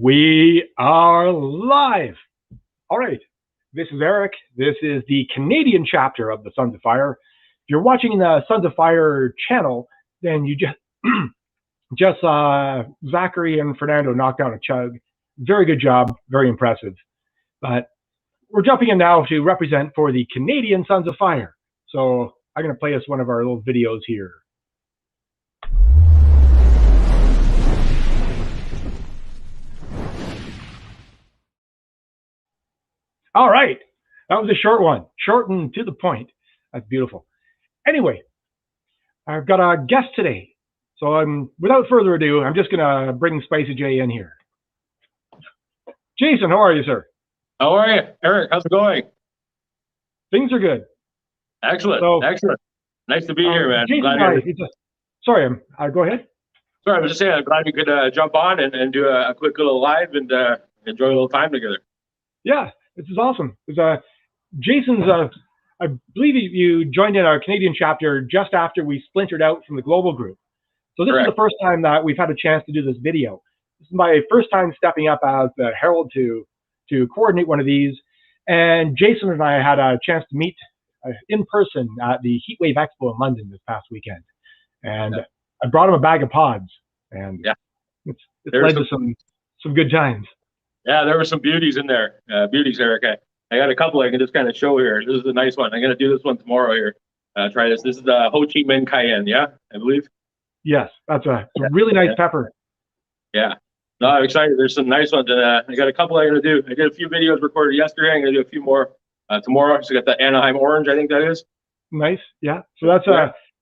We are live. All right. This is Erik. This is the Canadian chapter of the Sons of Fire. If you're watching the Sons of Fire channel, then you just Zachary and Fernando knocked down a chug. Very good job. Very impressive. But we're jumping in now to represent for the Canadian Sons of Fire. So I'm going to play us one of our little videos here. All right. That was a short one. Short and to the point. That's beautiful. Anyway, I've got a guest today. So without further ado, I'm just going to bring Spicy J in here. Jason, how are you, sir? How are you, Erik? How's it going? Things are good. Excellent. So, excellent. Nice to be here, man. Jason, sorry, go ahead. Sorry, I was just saying, I'm glad you could jump on and do a quick little live and enjoy a little time together. Yeah, this is awesome. Jason's, I believe you joined in our Canadian chapter just after we splintered out from the global group. So this Correct. is the first time that we've had a chance to do this video. This is my first time stepping up as the herald to coordinate one of these. And Jason and I had a chance to meet in person at the Heatwave Expo in London this past weekend. And yeah. I brought him a bag of pods, and yeah, it's led to some good times. Yeah, there were some beauties in there. Beauties, Erik. I got a couple I can just kind of show here. This is a nice one. I'm going to do this one tomorrow here. Try this. This is the Ho Chi Minh Cayenne, yeah, I believe. Yes, that's a really nice pepper. Yeah. No, I'm excited. There's some nice ones. And I got a couple I'm going to do. I did a few videos recorded yesterday. I'm going to do a few more tomorrow. So I got the Anaheim Orange, I think that is. Nice. Yeah. So that's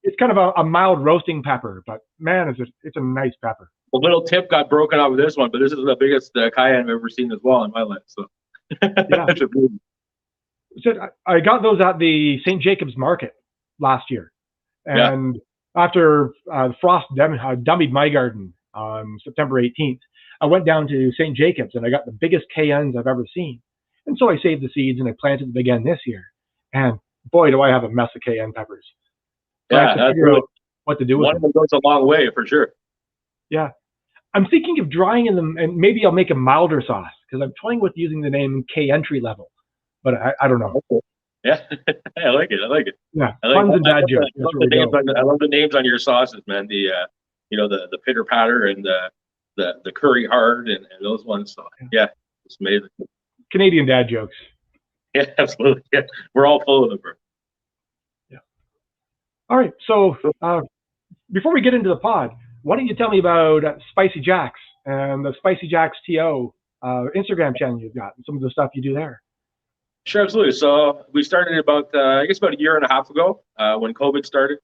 it's kind of a mild roasting pepper, but man, it's a nice pepper. A little tip got broken out with this one, but this is the biggest cayenne I've ever seen as well in my life. So yeah. So I got those at the St. Jacobs Market last year. And after frost dummied my garden on September 18th, I went down to St. Jacobs and I got the biggest cayennes I've ever seen. And so I saved the seeds and I planted them again this year. And boy, do I have a mess of cayenne peppers. So I have to figure out what to do with them. One of them goes a long way for sure. Yeah. I'm thinking of drying them, and maybe I'll make a milder sauce because I'm toying with using the name K entry level, but I don't know. Yeah, I like it. I like it. Yeah, puns and dad jokes. I love the names on your sauces, man. The the pitter patter and the curry hard and those ones. So yeah, it's amazing. Canadian dad jokes. Yeah, absolutely. Yeah, we're all full of them, bro. Yeah. All right. So before we get into the pod, why don't you tell me about Spicy Jacks and the Spicy Jacks TO Instagram channel you've got and some of the stuff you do there? Sure, absolutely. So we started about, I guess about a year and a half ago when COVID started.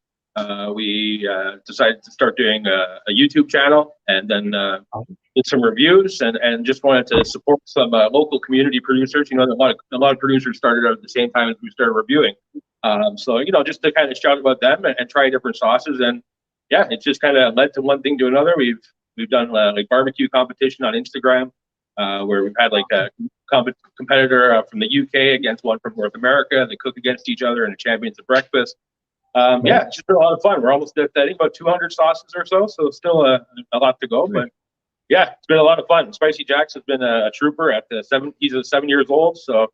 We decided to start doing a YouTube channel and then did some reviews and just wanted to support some local community producers. You know, a lot of producers started out at the same time as we started reviewing. So, you know, just to kind of shout about them and try different sauces. And yeah, it's just kind of led to one thing to another. We've done like barbecue competition on Instagram, where we've had like a competitor from the UK against one from North America. They cook against each other in a Champions of Breakfast. Yeah, it's just been a lot of fun. We're almost at, I think, about 200 sauces or so still a lot to go. But yeah, it's been a lot of fun. Spicy Jacks has been a trooper at he's 7 years old. So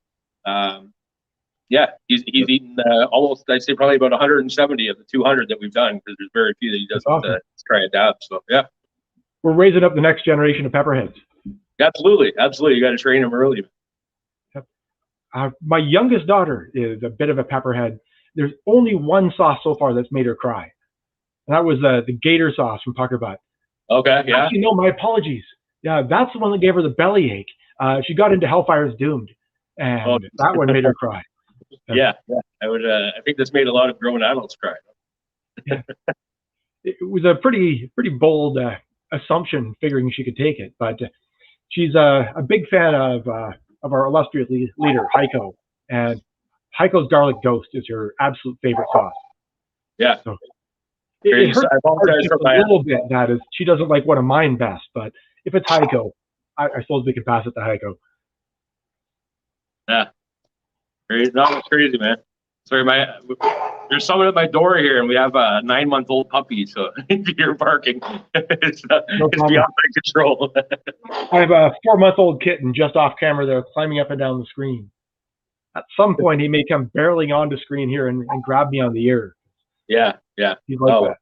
yeah, he's eaten almost, I'd say probably about 170 of the 200 that we've done because there's very few that he doesn't try and adapt. So yeah. We're raising up the next generation of pepperheads. Absolutely. Absolutely. You got to train them early. Yep. My youngest daughter is a bit of a pepperhead. There's only one sauce so far that's made her cry. And that was the gator sauce from Pucker Butt. Okay, yeah. Actually, no, my apologies. Yeah, that's the one that gave her the bellyache. She got into Hellfire's Doomed, and that one made her cry. Yeah. I would. I think this made a lot of grown adults cry. Yeah. It was a pretty bold assumption, figuring she could take it, but she's a big fan of our illustrious leader, Heiko, and Heiko's Garlic Ghost is her absolute favorite sauce. Yeah. So it hurts a little bit that is she doesn't like one of mine best, but if it's Heiko, I suppose we can pass it to Heiko. Yeah. No, it's crazy, man. Sorry, there's someone at my door here, and we have a 9-month-old puppy. So if you're barking, it's beyond my control. I have a 4-month-old kitten just off camera there, climbing up and down the screen. At some point, he may come barreling onto screen here and grab me on the ear. Yeah. He's like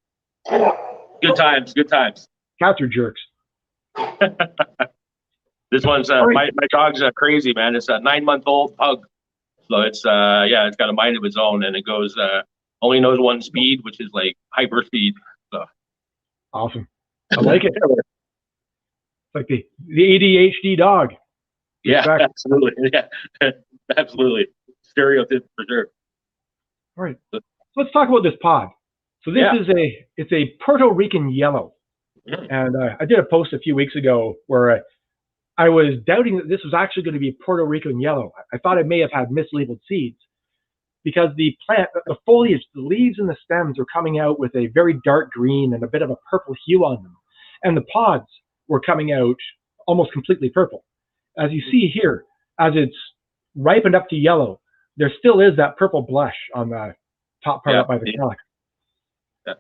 that. Good times. Cats are jerks. This one's my dog's crazy, man. It's a 9-month-old pug. So it's it's got a mind of its own, and it goes only knows one speed, which is like hyper speed. So awesome. I like it. It's like the ADHD dog. Yeah, absolutely. Yeah, absolutely. Stereotype for sure. All right. So let's talk about this pod. So this is a Puerto Rican Yellow. And I did a post a few weeks ago where I was doubting that this was actually going to be Puerto Rican Yellow. I thought it may have had mislabeled seeds because the plant, the foliage, the leaves and the stems are coming out with a very dark green and a bit of a purple hue on them. And the pods were coming out almost completely purple. As you see here, as it's ripened up to yellow, there still is that purple blush on the top part up by the calyx. Yeah.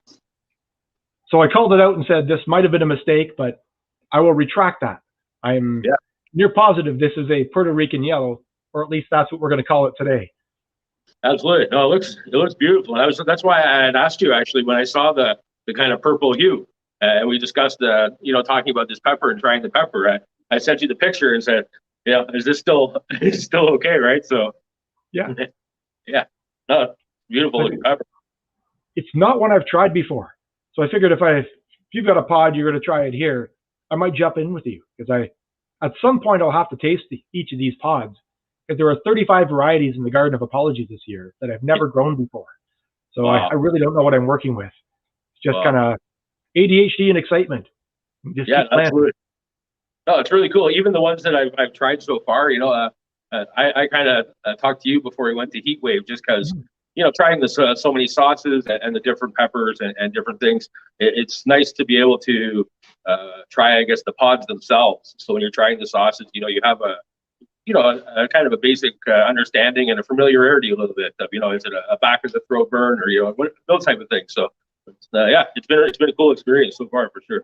So I called it out and said, this might have been a mistake, but I will retract that. I'm near positive this is a Puerto Rican Yellow, or at least that's what we're going to call it today. Absolutely. No, it looks beautiful. And that's why I had asked you actually when I saw the kind of purple hue, and we discussed talking about this pepper and trying the pepper. I sent you the picture and said, is this still okay, right? So yeah, no, beautiful looking pepper. It's not one I've tried before, so I figured if you've got a pod, you're going to try it here, I might jump in with you because at some point I'll have to taste each of these pods because there are 35 varieties in the Garden of Apology this year that I've never grown before. So I really don't know what I'm working with. It's just kind of ADHD and excitement. Absolutely. No, it's really cool. Even the ones that I've tried so far, I kind of talked to you before we went to Heat Wave just because, trying this so many sauces and the different peppers and different things, it's nice to be able to try, I guess, the pods themselves. So when you're trying the sauces, you have a kind of a basic understanding and a familiarity a little bit of, is it a back of the throat burn or, those type of things. So it's been a cool experience so far for sure.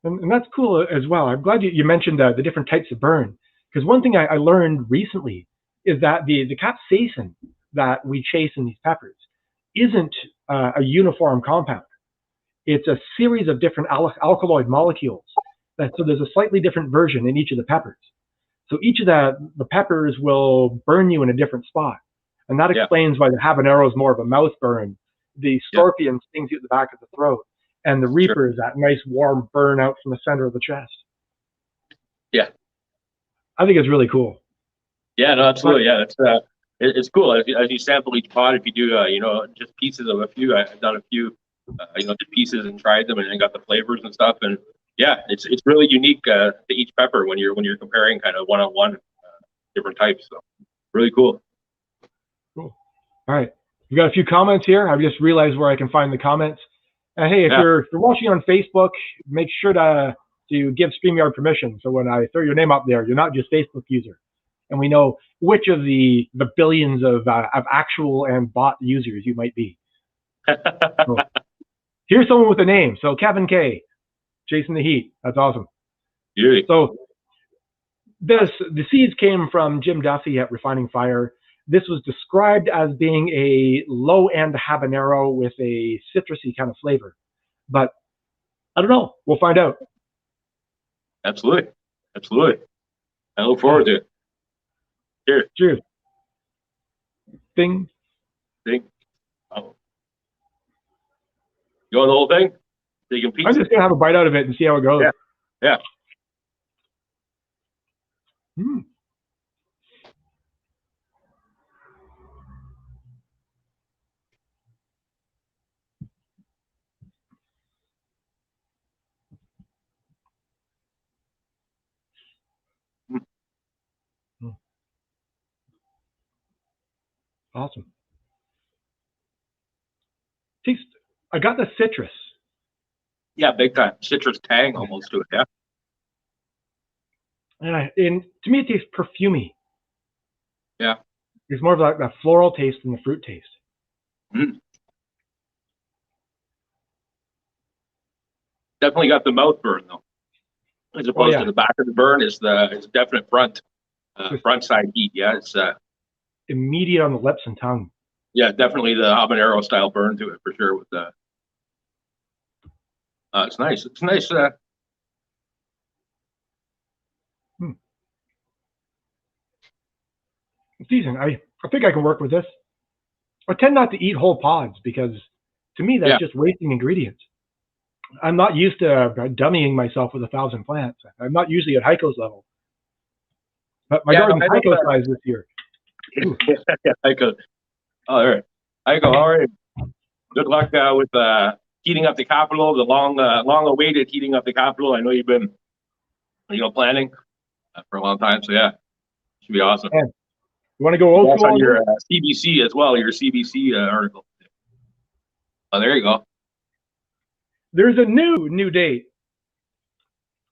And that's cool as well. I'm glad you mentioned the different types of burn, because one thing I learned recently is that the capsaicin that we chase in these peppers isn't a uniform compound. It's a series of different alkaloid molecules. So there's a slightly different version in each of the peppers. So each of the peppers will burn you in a different spot. And that explains why the habanero is more of a mouth burn. The scorpion stings you at the back of the throat. And the reaper is that nice warm burn out from the center of the chest. Yeah. I think it's really cool. Yeah, no, absolutely. Yeah, it's cool. As you sample each pod, if you do, just pieces of a few, I've done a few, just pieces and tried them and got the flavors and stuff. And yeah, it's really unique to each pepper when you're comparing kind of one-on-one different types. So really cool. Cool. All right. We got a few comments here. I've just realized where I can find the comments. Hey, if you're watching on Facebook, make sure to give StreamYard permission. So when I throw your name up there, you're not just Facebook user. And we know which of the billions of actual and bot users you might be. So, here's someone with a name. So Kevin K, Jason the Heat. That's awesome. Yeah. So the seeds came from Jim Duffy at Refining Fire. This was described as being a low-end habanero with a citrusy kind of flavor. But I don't know. We'll find out. Absolutely. I look forward to it. Cheers. Cheers. Ding. Oh. You want the whole thing? Taking pizza? I'm just going to have a bite out of it and see how it goes. Yeah. Mm. Awesome. I got the citrus. Yeah, big time. Citrus tang almost to it, yeah. And to me, it tastes perfumey. Yeah. There's more of that floral taste than the fruit taste. Mm. Definitely got the mouth burn though, as opposed to the back of the burn. Is it's definite front side heat. Yeah, it's immediate on the lips and tongue. Yeah, definitely the habanero style burn to it for sure. With the it's nice. It's nice. It's decent. I think I can work with this. I tend not to eat whole pods because to me that's just wasting ingredients. I'm not used to dummying myself with 1,000 plants. I'm not usually at Heiko's level. But my garden's Heiko size this year. Yeah, Heiko. All right. Heiko, all right. Good luck with heating up the capital, the long-awaited heating up the capital. I know you've been, planning for a long time. So yeah, should be awesome. And you want to go old school on your CBC as well? Your CBC article. Oh, there you go. There's a new date.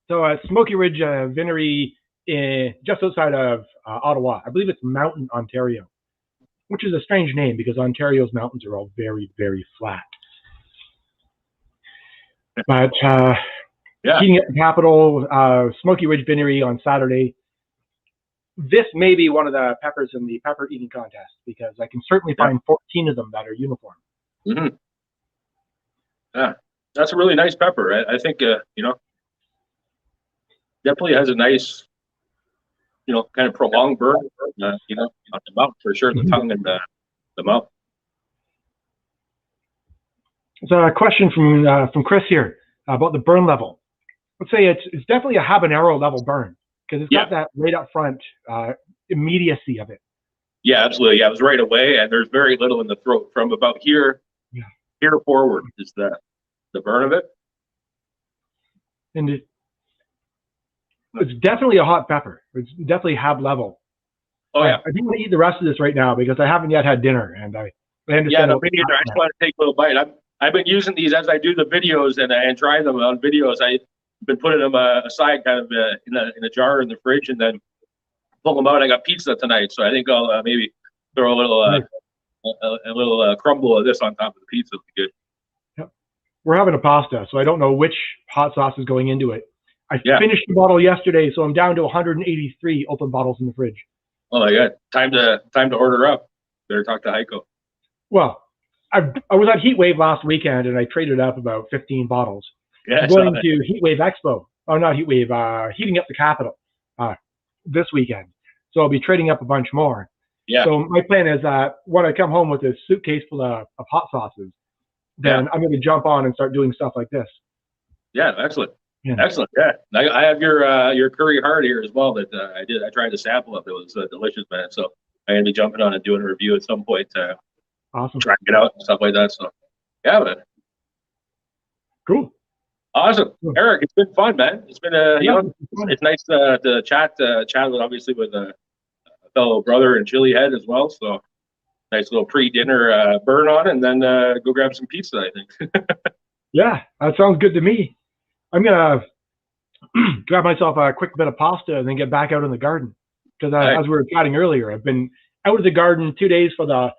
So Smoky Ridge Vinery just outside of Ottawa. I believe it's Mountain, Ontario, which is a strange name because Ontario's mountains are all very, very flat. But heating up the capital, Smoky Ridge Vinery on Saturday. This may be one of the peppers in the pepper eating contest because I can certainly find 14 of them that are uniform. Mm-hmm. Yeah, that's a really nice pepper. I think, definitely has a nice, kind of prolonged burn, on the mouth for sure, the tongue and the mouth. There's a question from Chris here about the burn level. Let's say it's definitely a habanero level burn because it's got that right up front immediacy of it. Yeah, absolutely. Yeah, it was right away, and there's very little in the throat from about here forward is the burn of it. And it's definitely a hot pepper. It's definitely hab level. Oh yeah. I do want to eat the rest of this right now because I haven't yet had dinner, and I understand. Yeah, no, me neither. I just want to take a little bite. I've been using these as I do the videos and try them on videos. I've been putting them aside, kind of in a jar in the fridge, and then pull them out. I got pizza tonight, so I think I'll maybe throw a little crumble of this on top of the pizza. Would be good. Yep. We're having a pasta, so I don't know which hot sauce is going into it. I finished the bottle yesterday, so I'm down to 183 open bottles in the fridge. Oh my God! Time to order up. Better talk to Heiko. Well, I was at Heatwave last weekend, and I traded up about 15 bottles. Yeah, I'm going to Heatwave Expo. Oh, not Heatwave. Heating up the capital this weekend. So I'll be trading up a bunch more. Yeah. So my plan is that when I come home with a suitcase full of hot sauces, then I'm going to jump on and start doing stuff like this. Yeah, excellent. Yeah. Excellent. Yeah, I have your curry hard here as well. That I tried to sample of. It was delicious, man. So I'm gonna be jumping on and doing a review at some point. Awesome. Trying it out and stuff like that. So yeah, man. Cool. Awesome, Erik. It's been fun, man. It's been it's nice to chat obviously with a fellow brother in Chili Head as well. So nice little pre-dinner burn on, and then go grab some pizza. I think. Yeah, that sounds good to me. I'm gonna grab myself a quick bit of pasta and then get back out in the garden because as we were chatting earlier, I've been out of the garden 2 days for the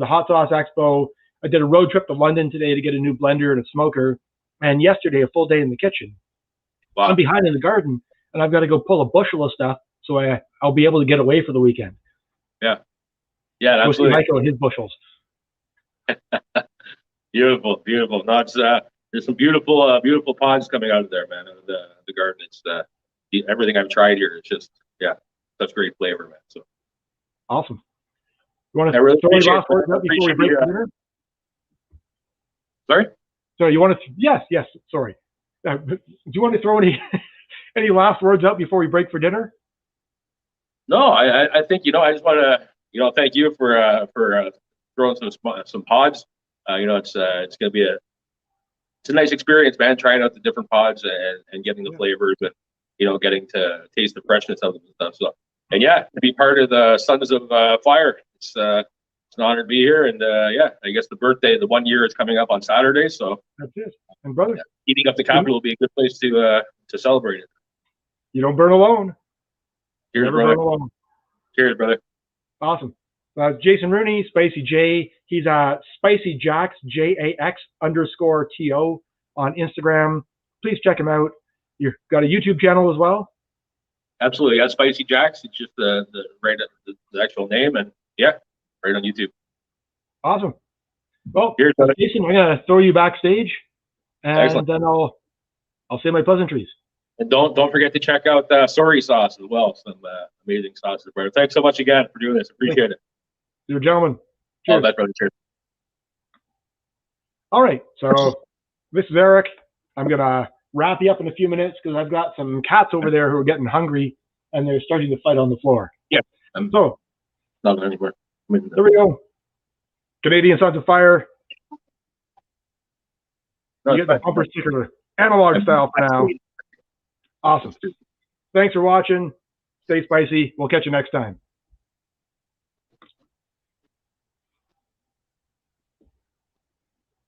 Hot Sauce Expo. I did a road trip to London today to get a new blender and a smoker, and yesterday a full day in the kitchen. Wow. I'm behind in the garden, and I've got to go pull a bushel of stuff so I'll be able to get away for the weekend. Yeah, absolutely. Michael and his bushels. Beautiful. No, it's there's some beautiful pods coming out of there, man. Out of the garden. It's everything I've tried here. It's just such great flavor, man. So awesome. You want to throw any last words up before we break for dinner? Sorry. So you want to? Yes. Sorry. Do you want to throw any last words up before we break for dinner? No, I think I just want to thank you for throwing some pods. It's going to be it's a nice experience, man, trying out the different pods and getting the flavors and, getting to taste the freshness of them and stuff. So, and to be part of the Sons of Fire, it's an honor to be here. And I guess the 1 year is coming up on Saturday. So that's it. And brother, heating up the capital will be a good place to celebrate it. You don't burn alone. Cheers, brother. Cheers, brother. Awesome. Jason Rooney, Spicy J. He's Spicy Jax, JAX_TO on Instagram. Please check him out. You've got a YouTube channel as well? Absolutely. Yeah, Spicy Jax. It's just the actual name, and yeah, right on YouTube. Awesome. Well, Cheers, Jason, I'm gonna throw you backstage, and Excellent. then I'll say my pleasantries. And don't forget to check out Sorry Sauce as well. Some amazing sauces, brother. Thanks so much again for doing this. Appreciate it. You're a gentleman. All Cheers. that, brother. Cheers. All right. So this is Erik. I'm gonna wrap you up in a few minutes because I've got some cats over there who are getting hungry and they're starting to fight on the floor. Yeah. So Not anymore. there we go. Canadian Sons of Fire. You get the bumper sticker, analog style for now. Awesome. Thanks for watching. Stay spicy. We'll catch you next time.